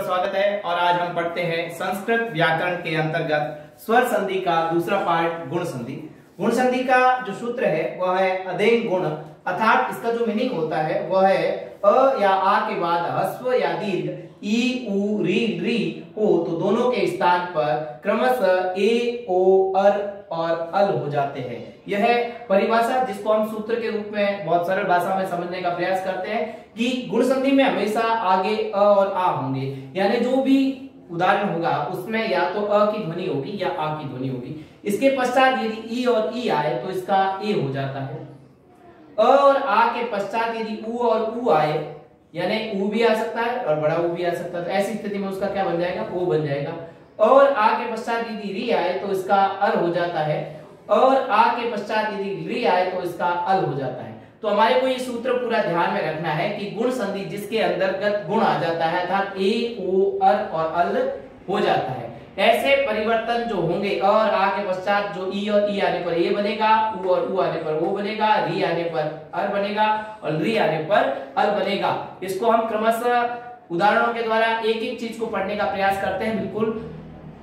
स्वागत है। और आज हम पढ़ते हैं संस्कृत व्याकरण के अंतर्गत स्वर संधि का दूसरा पार्ट गुण संधि। गुण संधि का जो सूत्र है वह है अदेंग गुण, अर्थात इसका जो मीनिंग होता है वह है अ या आ के बाद ह्रस्व या दीर्घ ई उ री री हो तो दोनों के स्थान पर क्रमशः ए ओ अर और अल हो जाते हैं। यह परिभाषा जिसको हम सूत्र के रूप में बहुत सरल भाषा में समझने का प्रयास करते हैं कि गुण संधि में हमेशा आगे अ और आ होंगे, यानी जो भी उदाहरण होगा उसमें या तो अ की ध्वनि होगी या आ की ध्वनि होगी। इसके पश्चात यदि ई और ई आए तो इसका ए हो जाता है। अ और आ के पश्चात यदि उ और उ आए यानी उ भी आ सकता है और बड़ा उ भी आ सकता है, तो ऐसी स्थिति में उसका क्या बन जाएगा, ओ बन जाएगा। और आ के पश्चात यदि री आए तो इसका अर हो जाता है, और आ के पश्चात यदि री आए तो इसका अल हो जाता है। तो हमारे को ये सूत्र पूरा ध्यान में रखना है कि गुण संधि जिसके अंतर्गत गुण आ जाता है अर्थात ए ओ अर और अल हो जाता है, ऐसे परिवर्तन जो होंगे और आ के पश्चात जो ई और ई आने पर ए बनेगा, उ और उ आने पर ओ बनेगा, री आने पर अर बनेगा और री आने पर अल बनेगा। इसको हम क्रमशः उदाहरणों के द्वारा एक एक चीज को पढ़ने का प्रयास करते हैं। बिल्कुल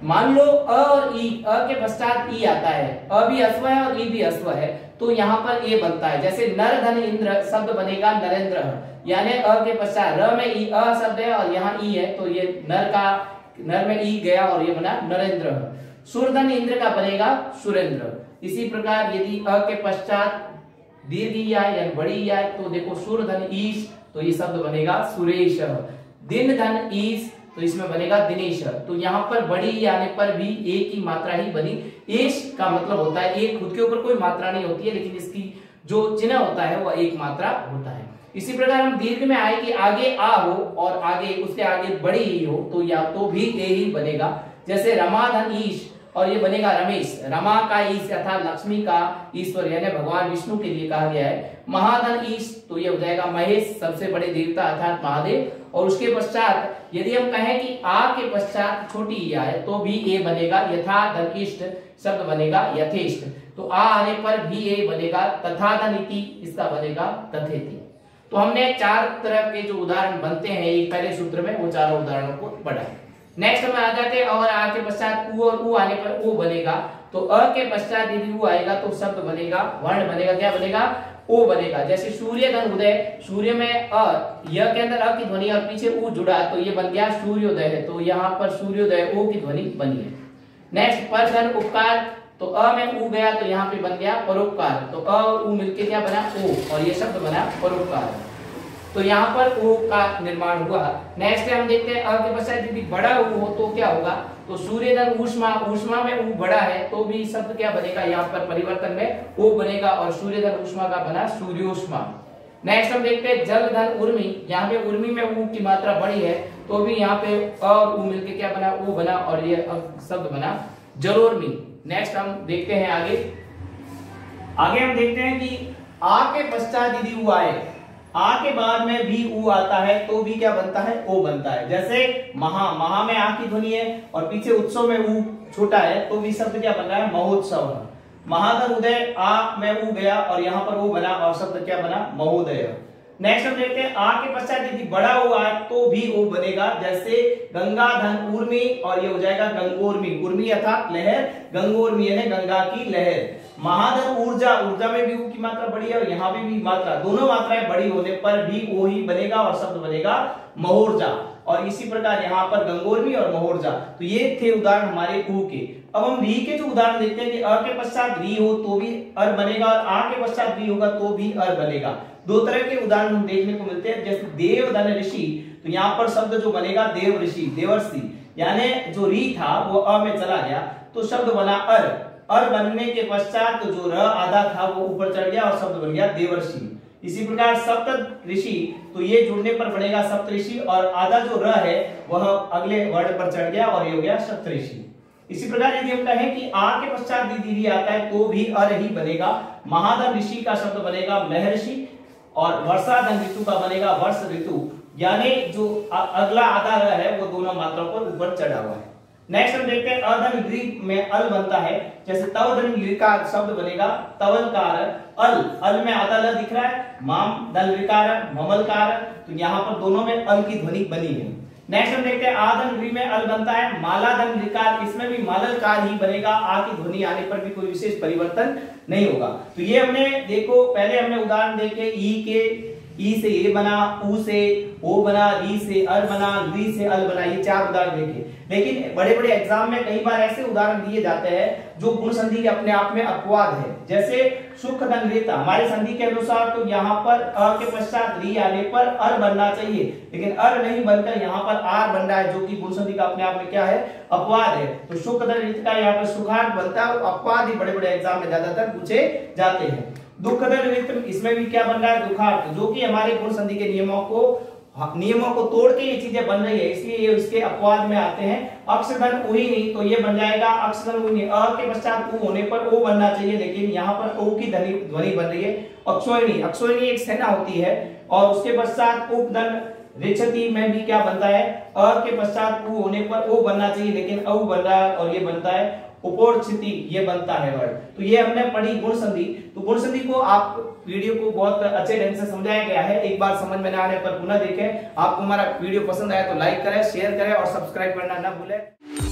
मान लो अ और ई, अ के पश्चात ई आता है, अ भी ह्रस्व है और ई भी ह्रस्व है, तो यहाँ पर ए बनता है। जैसे नर धन इंद्र शब्द बनेगा नरेंद्र, यानी अ के पश्चात र में ई अ शब्द है और यहाँ ई है तो ये नर में ई गया और ये बना नरेंद्र। सुरधन इंद्र का बनेगा सुरेंद्र। इसी प्रकार यदि अ के पश्चात दीर्घ ई आए यानी बड़ी ई आए तो देखो सुरधन ईश तो ये शब्द बनेगा सुरेश। दिन धन ईश तो इसमें बनेगा दिनेश। तो यहाँ पर बड़ी ई आने पर भी ए की मात्रा ही बनी। एश का मतलब होता है ए खुद के ऊपर कोई मात्रा नहीं होती है, लेकिन इसकी जो चिन्ह होता है वह एक मात्रा होता है। इसी प्रकार हम दीर्घ में आए कि आगे आ हो और आगे उसके आगे बड़ी ई हो तो या तो भी ए ही बनेगा। जैसे रमाधन ईश और ये बनेगा रमेश। रमा का ईश अर्थात लक्ष्मी का ईश्वर यानी भगवान विष्णु के लिए कहा गया है। महाधन ईश तो ये हो जाएगा महेश, सबसे बड़े देवता अर्थात महादेव। और उसके पश्चात यदि हम कहें कि आ के पश्चात छोटी ई आए तो भी ए बनेगा। यथा धनिष्ठ शब्द बनेगा यथेष्ट, तो आ आने पर भी ए बनेगा। तथा धनिति इसका बनेगा तथेति। तो हमने चार तरह के जो उदाहरण बनते हैं एक पहले सूत्र में, वो चारों उदाहरणों को पढ़ा है। नेक्स्ट में आ जाते हैं और आ के पश्चात उ और उ आने पर ओ बनेगा। तो अ के पश्चात यदि उ आएगा तो शब्द बनेगा, वर्ण बनेगा, क्या बनेगा, ओ बनेगा। जैसे सूर्य धन उदय, सूर्य में अ, य के अंदर अ की ध्वनि और पीछे उ जुड़ा तो ये बन गया सूर्योदय है, तो यहाँ पर सूर्योदय ओ की ध्वनि बनी है। नेक्स्ट पर धन उपकार, तो अ में उ गया तो यहाँ पे बन गया परोपकार, तो अ और उ मिलके क्या बना, ओ, और ये शब्द बना परोपकार। तो यहाँ पर ओ का निर्माण हुआ। नेक्स्ट हम देखते हैं अ के पश्चात यदि बड़ा उ हो तो क्या होगा, तो सूर्यधन ऊष्मा, ऊष्मा में उ बड़ा है तो भी शब्द क्या बनेगा, यहाँ पर परिवर्तन में ओ बनेगा और सूर्यधन ऊष्मा का बना सूर्योष्मा। नेक्स्ट हम देखते हैं जल धन उर्मी, यहाँ पे उर्मी में उ की मात्रा बड़ी है तो भी यहाँ पे अ और उ मिलके क्या बना, ओ बना और ये शब्द बना जलोर्मी। नेक्स्ट हम देखते हैं आगे हम देखते हैं कि आ के पश्चात यदि उ आए, आ के बाद में भी उ आता है तो भी क्या बनता है, ओ बनता है। जैसे महा, महा में आ की ध्वनि है और पीछे उत्सव में उ छोटा है तो भी शब्द क्या बन रहा है, महोत्सव। महाधन उदय, आ में उ गया और यहाँ पर ओ बना और शब्द क्या बना, महोदय। नेक्स्ट हम देखते हैं आ के पश्चात यदि बड़ा ओ आए तो भी ओ बनेगा। जैसे गंगा धन उर्मी और ये हो जाएगा गंगोर्मी, उर्मी अर्थात लहर, गंगोर्मी यानी गंगा की लहर। महाधन ऊर्जा, ऊर्जा में भी ऊ की मात्रा बड़ी है और यहाँ भी मात्रा, दोनों मात्राएं बड़ी होने पर भी ओ ही बनेगा और शब्द बनेगा महोर्जा। और इसी प्रकार यहाँ पर गंगोर्मी और महोर्जा। तो ये थे उदाहरण हमारे ऊ के। अब हम री के जो उदाहरण देखते हैं कि अ के पश्चात री हो तो भी अर बनेगा और आ के पश्चात री होगा तो भी अर बनेगा। दो तरह के उदाहरण हम देखने को मिलते हैं। जैसे देव धन ऋषि, तो यहाँ पर शब्द जो बनेगा देव ऋषि, देवर्षि, यानी जो री था वो अ में चला गया तो शब्द बना अर। अर बनने के पश्चात तो जो र आधा था वो ऊपर चढ़ गया और शब्द बन गया देवर्षि। इसी प्रकार सप्त ऋषि, तो ये जुड़ने पर बनेगा सप्त ऋषि और आधा जो र है वह अगले वर्ण पर चढ़ गया और ये हो गया सप्तऋषि। इसी प्रकार यदि हम कहें कि आ के पश्चात यदि री आता है तो भी अर ही बनेगा। महाधन ऋषि का शब्द बनेगा महर्षि और वर्षाधन ऋतु का बनेगा वर्ष ऋतु, यानी जो अगला आधा र है वो दोनों मात्राओं पर ऊपर चढ़ा हुआ है। नेक्स्ट हम देखते हैं अधन ग्रीक में अल बनता है। जैसे तवधन लिकार शब्द बनेगा तवलकार, अल में आधा ल दिख रहा है, माम दल विकार ममलकार, तो यहाँ पर दोनों में अल की ध्वनि बनी है। नेक्स्ट हम देखते हैं आदन री में अल बनता है मालादन रिकार, इसमें भी माललकार ही बनेगा, आ की ध्वनि आने पर भी कोई विशेष परिवर्तन नहीं होगा। तो ये हमने देखो पहले हमने उदाहरण देखे ई से ए बना, ऊ से ओ बना, री से अर बना, री से अल बना, ये 4 उदाहरण देखे। लेकिन बड़े बड़े एग्जाम में कई बार ऐसे उदाहरण दिए जाते हैं जो गुण संधि के अपने आप में अपवाद है। जैसे सुख धन रित, हमारे संधि के अनुसार तो यहाँ पर अ के पश्चात री आने पर अर बनना चाहिए, लेकिन अर नहीं बनकर यहाँ पर आर बन रहा है, जो कि गुण संधि का अपने आप में क्या है, अपवाद है। तो सुख धन रित का यहाँ पर सुखार्थ बनता है, अपवाद ही बड़े बड़े एग्जाम में ज्यादातर पूछे जाते हैं। दुख धन रित, इसमें भी क्या बन रहा है, दुखार्थ, जो कि हमारे गुण संधि के नियमों को तोड़ के ये चीजें बन रही है, इसलिए ये उसके अपवाद में आते हैं। अक्षधन उही नहीं, तो ये बन जाएगा अक्षधन उही नहीं, अ के पश्चात उ होने पर ओ बनना चाहिए, लेकिन यहाँ पर ओ की ध्वनि बन रही है। अक्षोहिणी, अक्षोहिणी एक सेना होती है और उसके पश्चात उपधन रिचति में भी क्या बनता है, अ के पश्चात उ होने पर ओ बनना चाहिए, लेकिन औ बन रहा है और ये बनता है उपोर्चिति, ये बनता है वर्ड। तो ये हमने पढ़ी गुण संधि। तो गुण संधि को आप वीडियो को बहुत अच्छे ढंग से समझाया गया है, एक बार समझ में न आने पर पुनः देखें। आपको हमारा वीडियो पसंद आया तो लाइक करें, शेयर करें और सब्सक्राइब करना ना भूलें।